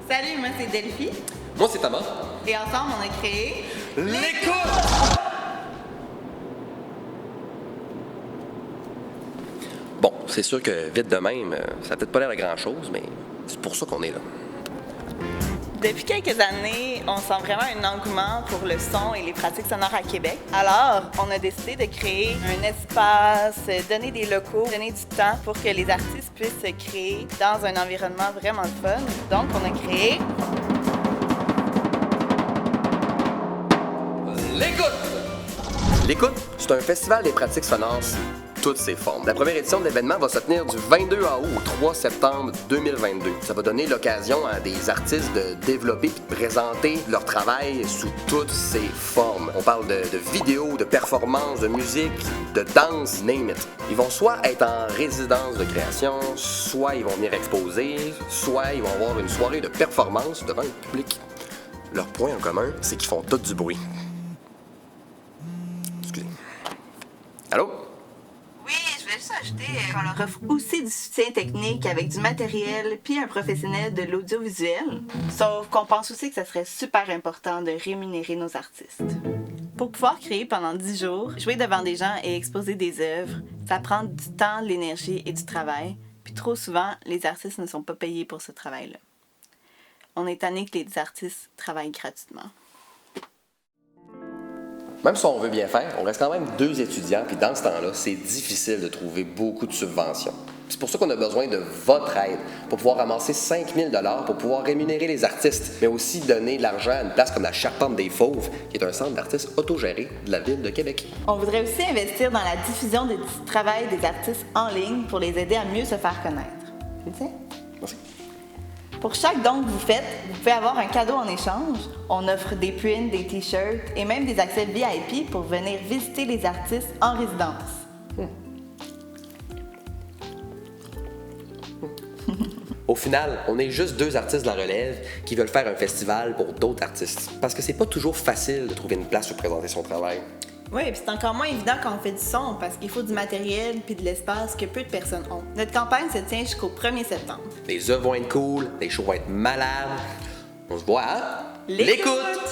Salut, moi c'est Delphi. Moi, c'est Thomas. Et ensemble, on a créé L'écoute! Bon, c'est sûr que vite de même, ça a peut-être pas l'air de grand-chose, mais c'est pour ça qu'on est là. Depuis quelques années, on sent vraiment un engouement pour le son et les pratiques sonores à Québec. Alors, on a décidé de créer un espace, donner des locaux, donner du temps pour que les artistes puissent se créer dans un environnement vraiment fun. Donc, on a créé L'écoute! L'écoute, c'est un festival des pratiques sonores sous toutes ses formes. La première édition de l'événement va se tenir du 22 août au 3 septembre 2022. Ça va donner l'occasion à des artistes de développer et de présenter leur travail sous toutes ses formes. On parle de vidéos, de performances, de musique, de danse, name it. Ils vont soit être en résidence de création, soit ils vont venir exposer, soit ils vont avoir une soirée de performance devant le public. Leur point en commun, c'est qu'ils font tout du bruit. Excusez. Allô? Oui, je vais juste ajouter qu'on leur offre aussi du soutien technique avec du matériel puis un professionnel de l'audiovisuel. Sauf qu'on pense aussi que ça serait super important de rémunérer nos artistes. Pour pouvoir créer pendant 10 jours, jouer devant des gens et exposer des œuvres, ça prend du temps, de l'énergie et du travail. Puis trop souvent, les artistes ne sont pas payés pour ce travail-là. On est tanné que les artistes travaillent gratuitement. Même si on veut bien faire, on reste quand même 2 étudiants, puis dans ce temps-là, c'est difficile de trouver beaucoup de subventions. C'est pour ça qu'on a besoin de votre aide, pour pouvoir ramasser 5 000 $ pour pouvoir rémunérer les artistes, mais aussi donner de l'argent à une place comme la Charpente des Fauves, qui est un centre d'artistes autogéré de la ville de Québec. On voudrait aussi investir dans la diffusion du travail des artistes en ligne pour les aider à mieux se faire connaître. Tu sais? Merci. Pour chaque don que vous faites, vous pouvez avoir un cadeau en échange. On offre des prints, des t-shirts et même des accès VIP pour venir visiter les artistes en résidence. Au final, on est juste 2 artistes de la relève qui veulent faire un festival pour d'autres artistes. Parce que c'est pas toujours facile de trouver une place pour présenter son travail. Oui, puis c'est encore moins évident quand on fait du son parce qu'il faut du matériel puis de l'espace que peu de personnes ont. Notre campagne se tient jusqu'au 1er septembre. Les œuvres vont être cool, les shows vont être malades. On se voit à L'écoute!